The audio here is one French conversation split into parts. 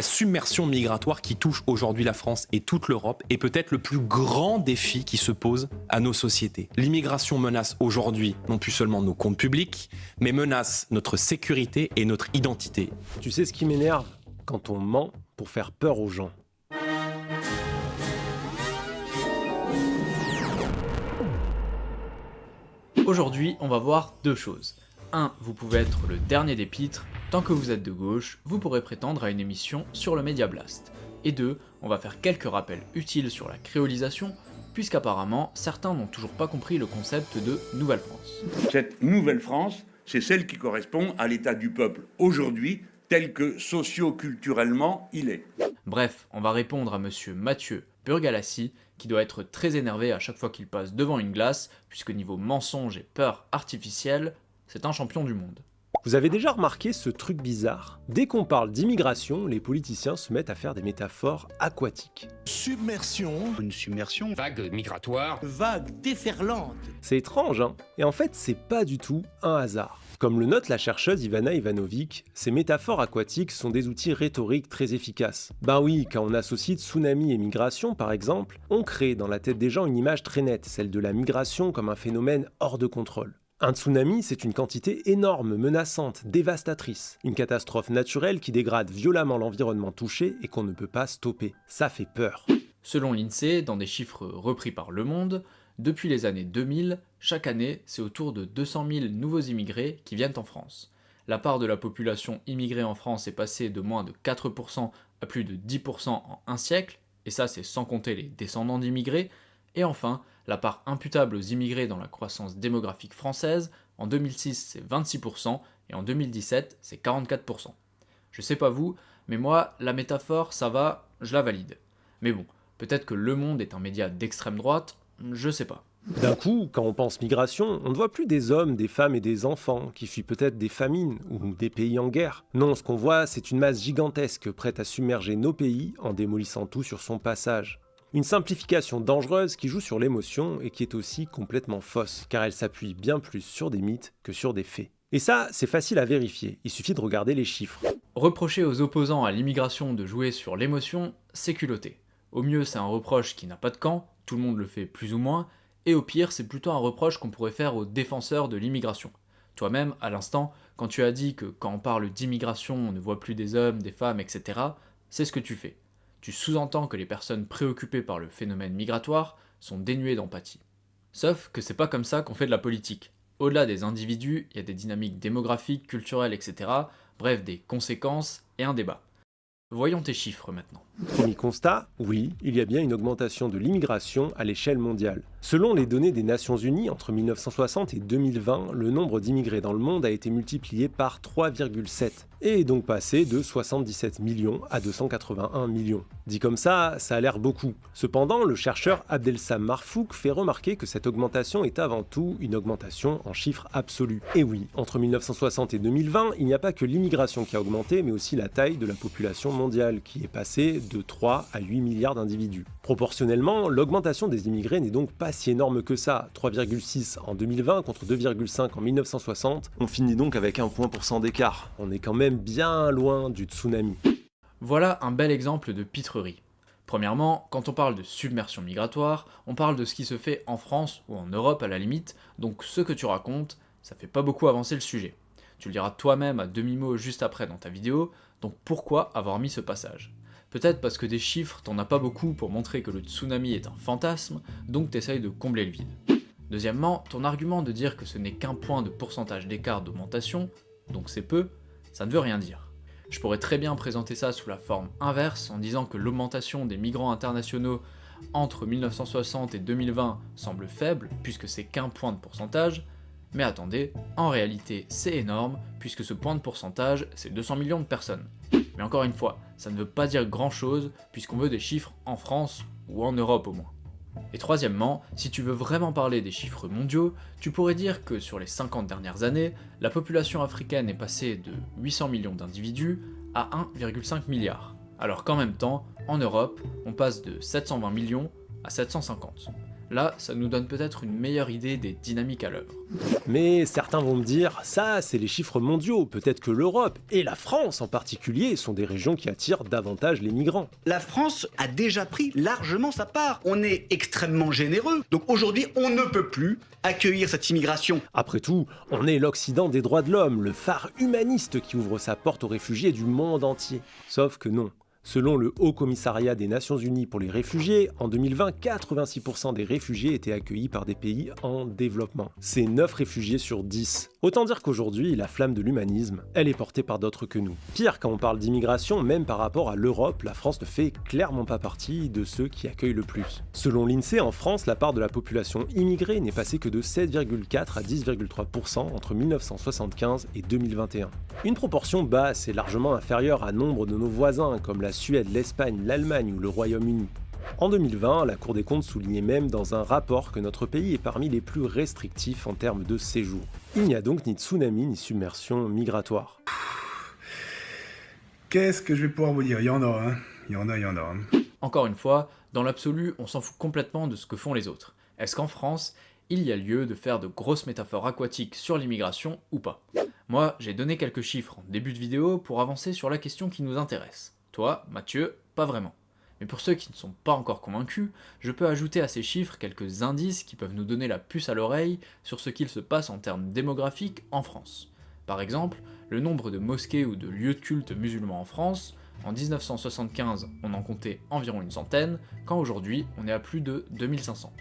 La submersion migratoire qui touche aujourd'hui la France et toute l'Europe est peut-être le plus grand défi qui se pose à nos sociétés. L'immigration menace aujourd'hui non plus seulement nos comptes publics, mais menace notre sécurité et notre identité. Tu sais ce qui m'énerve? Quand on ment pour faire peur aux gens. Aujourd'hui, on va voir deux choses. 1. Vous pouvez être le dernier des pitres. Tant que vous êtes de gauche, vous pourrez prétendre à une émission sur le Media Blast. Et 2. On va faire quelques rappels utiles sur la créolisation, puisqu'apparemment, certains n'ont toujours pas compris le concept de Nouvelle-France. Cette Nouvelle-France, c'est celle qui correspond à l'état du peuple aujourd'hui, tel que socio-culturellement il est. Bref, on va répondre à monsieur Mathieu Burgalassi, qui doit être très énervé à chaque fois qu'il passe devant une glace, puisque niveau mensonge et peur artificielle, c'est un champion du monde. Vous avez déjà remarqué ce truc bizarre? Dès qu'on parle d'immigration, les politiciens se mettent à faire des métaphores aquatiques. Submersion, Une submersion, Vague migratoire. vague déferlante. C'est étrange, hein? Et en fait, c'est pas du tout un hasard. Comme le note la chercheuse Ivana Ivanovic, ces métaphores aquatiques sont des outils rhétoriques très efficaces. Ben oui, quand on associe tsunami et migration par exemple, on crée dans la tête des gens une image très nette, celle de la migration comme un phénomène hors de contrôle. Un tsunami, c'est une quantité énorme, menaçante, dévastatrice. Une catastrophe naturelle qui dégrade violemment l'environnement touché et qu'on ne peut pas stopper. Ça fait peur. Selon l'INSEE, dans des chiffres repris par Le Monde, depuis les années 2000, chaque année, c'est autour de 200 000 nouveaux immigrés qui viennent en France. La part de la population immigrée en France est passée de moins de 4% à plus de 10% en un siècle, et ça c'est sans compter les descendants d'immigrés. Et enfin, la part imputable aux immigrés dans la croissance démographique française, en 2006 c'est 26%, et en 2017 c'est 44%. Je sais pas vous, mais moi, la métaphore, ça va, je la valide. Mais bon, peut-être que Le Monde est un média d'extrême droite, je sais pas. D'un coup, quand on pense migration, on ne voit plus des hommes, des femmes et des enfants qui fuient peut-être des famines ou des pays en guerre. Non, ce qu'on voit, c'est une masse gigantesque prête à submerger nos pays en démolissant tout sur son passage. Une simplification dangereuse qui joue sur l'émotion et qui est aussi complètement fausse, car elle s'appuie bien plus sur des mythes que sur des faits. Et ça, c'est facile à vérifier, il suffit de regarder les chiffres. Reprocher aux opposants à l'immigration de jouer sur l'émotion, c'est culotté. Au mieux, c'est un reproche qui n'a pas de camp, tout le monde le fait plus ou moins, et au pire, c'est plutôt un reproche qu'on pourrait faire aux défenseurs de l'immigration. Toi-même, à l'instant, quand tu as dit que quand on parle d'immigration, on ne voit plus des hommes, des femmes, etc., c'est ce que tu fais. Tu sous-entends que les personnes préoccupées par le phénomène migratoire sont dénuées d'empathie. Sauf que c'est pas comme ça qu'on fait de la politique. Au-delà des individus, il y a des dynamiques démographiques, culturelles, etc., bref, des conséquences et un débat. Voyons tes chiffres maintenant. Premier constat, oui, il y a bien une augmentation de l'immigration à l'échelle mondiale. Selon les données des Nations Unies, entre 1960 et 2020, le nombre d'immigrés dans le monde a été multiplié par 3,7 et est donc passé de 77 millions à 281 millions. Dit comme ça a l'air beaucoup. Cependant, le chercheur Abdelsam Marfouk fait remarquer que cette augmentation est avant tout une augmentation en chiffres absolus. Et oui, entre 1960 et 2020, il n'y a pas que l'immigration qui a augmenté, mais aussi la taille de la population mondiale, qui est passée de 3 à 8 milliards d'individus. Proportionnellement, l'augmentation des immigrés n'est donc pas si énorme que ça, 3,6 en 2020 contre 2,5 en 1960, on finit donc avec 1 point % d'écart. On est quand même bien loin du tsunami. Voilà un bel exemple de pitrerie. Premièrement, quand on parle de submersion migratoire, on parle de ce qui se fait en France ou en Europe à la limite, donc ce que tu racontes, ça fait pas beaucoup avancer le sujet. Tu le diras toi-même à demi-mot juste après dans ta vidéo, donc pourquoi avoir mis ce passage? Peut-être parce que des chiffres, t'en as pas beaucoup pour montrer que le tsunami est un fantasme, donc t'essayes de combler le vide. Deuxièmement, ton argument de dire que ce n'est qu'un point de pourcentage d'écart d'augmentation, donc c'est peu, ça ne veut rien dire. Je pourrais très bien présenter ça sous la forme inverse en disant que l'augmentation des migrants internationaux entre 1960 et 2020 semble faible puisque c'est qu'un point de pourcentage, mais attendez, en réalité c'est énorme puisque ce point de pourcentage c'est 200 millions de personnes. Mais encore une fois, ça ne veut pas dire grand chose puisqu'on veut des chiffres en France ou en Europe au moins. Et troisièmement, si tu veux vraiment parler des chiffres mondiaux, tu pourrais dire que sur les 50 dernières années, la population africaine est passée de 800 millions d'individus à 1,5 milliard, alors qu'en même temps, en Europe, on passe de 720 millions à 750. Là, ça nous donne peut-être une meilleure idée des dynamiques à l'œuvre. Mais certains vont me dire, ça c'est les chiffres mondiaux, peut-être que l'Europe, et la France en particulier, sont des régions qui attirent davantage les migrants. La France a déjà pris largement sa part. On est extrêmement généreux. Donc aujourd'hui, on ne peut plus accueillir cette immigration. Après tout, on est l'Occident des droits de l'homme, le phare humaniste qui ouvre sa porte aux réfugiés du monde entier. Sauf que non. Selon le Haut Commissariat des Nations Unies pour les réfugiés, en 2020, 86% des réfugiés étaient accueillis par des pays en développement. C'est 9 réfugiés sur 10. Autant dire qu'aujourd'hui, la flamme de l'humanisme, elle est portée par d'autres que nous. Pire, quand on parle d'immigration, même par rapport à l'Europe, la France ne fait clairement pas partie de ceux qui accueillent le plus. Selon l'INSEE, en France, la part de la population immigrée n'est passée que de 7,4 à 10,3% entre 1975 et 2021. Une proportion basse et largement inférieure à nombre de nos voisins comme la Suède, l'Espagne, l'Allemagne ou le Royaume-Uni. En 2020, la Cour des comptes soulignait même dans un rapport que notre pays est parmi les plus restrictifs en termes de séjour. Il n'y a donc ni tsunami ni submersion migratoire. Qu'est-ce que je vais pouvoir vous dire? Il y en a, hein. Il y en a. Encore une fois, dans l'absolu, on s'en fout complètement de ce que font les autres. Est-ce qu'en France, il y a lieu de faire de grosses métaphores aquatiques sur l'immigration ou pas? Moi, j'ai donné quelques chiffres en début de vidéo pour avancer sur la question qui nous intéresse. Toi, Mathieu, pas vraiment. Mais pour ceux qui ne sont pas encore convaincus, je peux ajouter à ces chiffres quelques indices qui peuvent nous donner la puce à l'oreille sur ce qu'il se passe en termes démographiques en France. Par exemple, le nombre de mosquées ou de lieux de culte musulmans en France, en 1975 on en comptait environ une centaine, quand aujourd'hui on est à plus de 2500.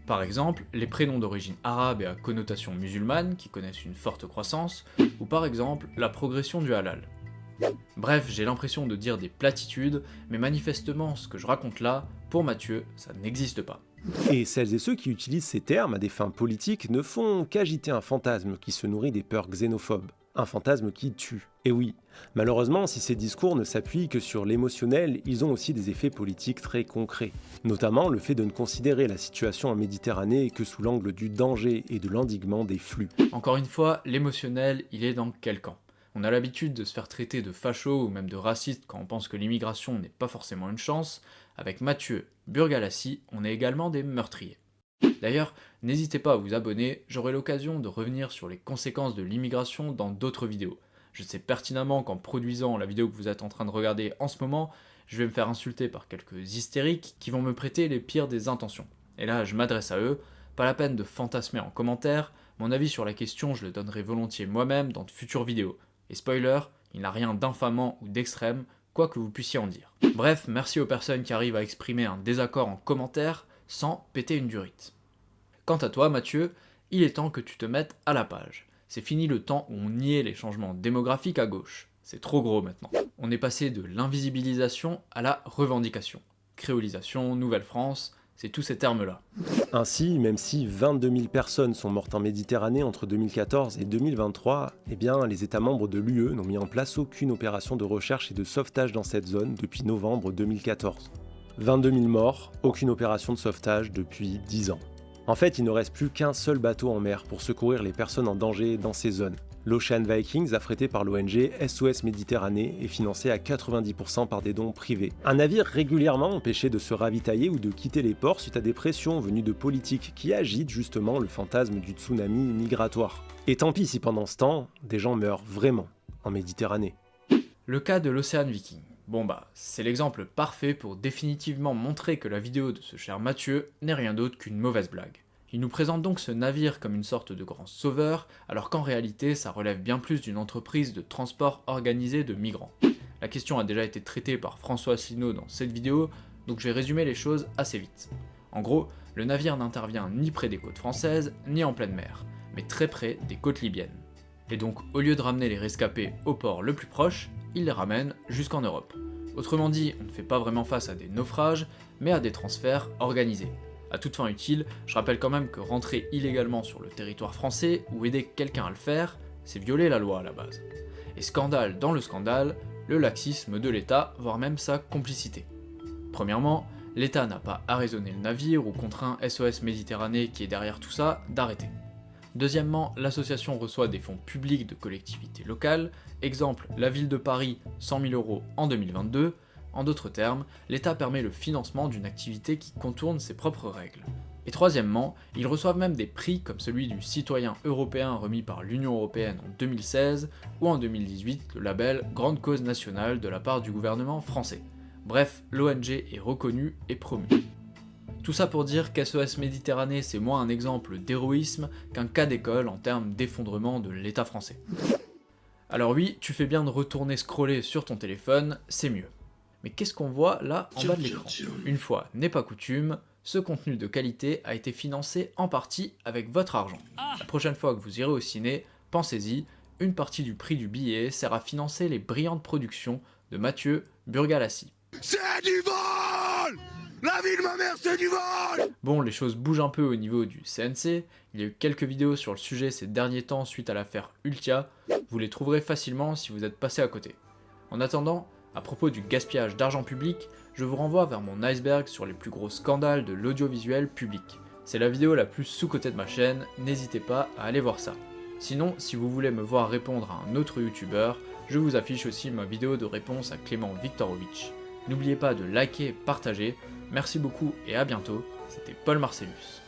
Par exemple, les prénoms d'origine arabe et à connotation musulmane qui connaissent une forte croissance, ou par exemple la progression du halal. Bref, j'ai l'impression de dire des platitudes, mais manifestement ce que je raconte là, pour Mathieu, ça n'existe pas. Et celles et ceux qui utilisent ces termes à des fins politiques ne font qu'agiter un fantasme qui se nourrit des peurs xénophobes. Un fantasme qui tue. Et oui, malheureusement, si ces discours ne s'appuient que sur l'émotionnel, ils ont aussi des effets politiques très concrets. Notamment le fait de ne considérer la situation en Méditerranée que sous l'angle du danger et de l'endiguement des flux. Encore une fois, l'émotionnel, il est dans quel camp? On a l'habitude de se faire traiter de facho ou même de raciste quand on pense que l'immigration n'est pas forcément une chance. Avec Mathieu Burgalassi, on est également des meurtriers. D'ailleurs, n'hésitez pas à vous abonner, j'aurai l'occasion de revenir sur les conséquences de l'immigration dans d'autres vidéos. Je sais pertinemment qu'en produisant la vidéo que vous êtes en train de regarder en ce moment, je vais me faire insulter par quelques hystériques qui vont me prêter les pires des intentions. Et là, je m'adresse à eux, pas la peine de fantasmer en commentaire, mon avis sur la question je le donnerai volontiers moi-même dans de futures vidéos. Et spoiler, il n'a rien d'infamant ou d'extrême, quoi que vous puissiez en dire. Bref, merci aux personnes qui arrivent à exprimer un désaccord en commentaire sans péter une durite. Quant à toi, Mathieu, il est temps que tu te mettes à la page. C'est fini le temps où on niait les changements démographiques à gauche. C'est trop gros maintenant. On est passé de l'invisibilisation à la revendication. Créolisation, Nouvelle-France, c'est tous ces termes-là. Ainsi, même si 22 000 personnes sont mortes en Méditerranée entre 2014 et 2023, eh bien, les États membres de l'UE n'ont mis en place aucune opération de recherche et de sauvetage dans cette zone depuis novembre 2014. 22 000 morts, aucune opération de sauvetage depuis 10 ans. En fait, il ne reste plus qu'un seul bateau en mer pour secourir les personnes en danger dans ces zones. L'Ocean Vikings, affrété par l'ONG SOS Méditerranée, est financé à 90% par des dons privés. Un navire régulièrement empêché de se ravitailler ou de quitter les ports suite à des pressions venues de politiques qui agitent justement le fantasme du tsunami migratoire. Et tant pis si pendant ce temps, des gens meurent vraiment en Méditerranée. Le cas de l'Ocean Viking. Bon bah, c'est l'exemple parfait pour définitivement montrer que la vidéo de ce cher Mathieu n'est rien d'autre qu'une mauvaise blague. Il nous présente donc ce navire comme une sorte de grand sauveur, alors qu'en réalité ça relève bien plus d'une entreprise de transport organisé de migrants. La question a déjà été traitée par François Asselineau dans cette vidéo, donc je vais résumer les choses assez vite. En gros, le navire n'intervient ni près des côtes françaises, ni en pleine mer, mais très près des côtes libyennes. Et donc, au lieu de ramener les rescapés au port le plus proche, il les ramène jusqu'en Europe. Autrement dit, on ne fait pas vraiment face à des naufrages, mais à des transferts organisés. À toute fin utile, je rappelle quand même que rentrer illégalement sur le territoire français ou aider quelqu'un à le faire, c'est violer la loi à la base. Et scandale dans le scandale, le laxisme de l'État, voire même sa complicité. Premièrement, l'État n'a pas arraisonné le navire ou contraint SOS Méditerranée qui est derrière tout ça d'arrêter. Deuxièmement, l'association reçoit des fonds publics de collectivités locales, exemple la ville de Paris 100 000 € en 2022, en d'autres termes, l'État permet le financement d'une activité qui contourne ses propres règles. Et troisièmement, ils reçoivent même des prix comme celui du citoyen européen remis par l'Union européenne en 2016 ou en 2018 le label Grande Cause Nationale de la part du gouvernement français. Bref, l'ONG est reconnue et promue. Tout ça pour dire qu'SOS Méditerranée c'est moins un exemple d'héroïsme qu'un cas d'école en termes d'effondrement de l'État français. Alors oui, tu fais bien de retourner scroller sur ton téléphone, c'est mieux. Mais qu'est-ce qu'on voit là en bas de l'écran ? Une fois n'est pas coutume, ce contenu de qualité a été financé en partie avec votre argent. La prochaine fois que vous irez au ciné, pensez-y, une partie du prix du billet sert à financer les brillantes productions de Mathieu Burgalassi. C'est du vol! La vie de ma mère, c'est du vol! Bon, les choses bougent un peu au niveau du CNC, il y a eu quelques vidéos sur le sujet ces derniers temps suite à l'affaire Ultia, vous les trouverez facilement si vous êtes passé à côté. En attendant, à propos du gaspillage d'argent public, je vous renvoie vers mon iceberg sur les plus gros scandales de l'audiovisuel public. C'est la vidéo la plus sous-cotée de ma chaîne, n'hésitez pas à aller voir ça. Sinon, si vous voulez me voir répondre à un autre youtubeur, je vous affiche aussi ma vidéo de réponse à Clément Viktorovitch. N'oubliez pas de liker et partager, merci beaucoup et à bientôt, c'était Paul Marcellus.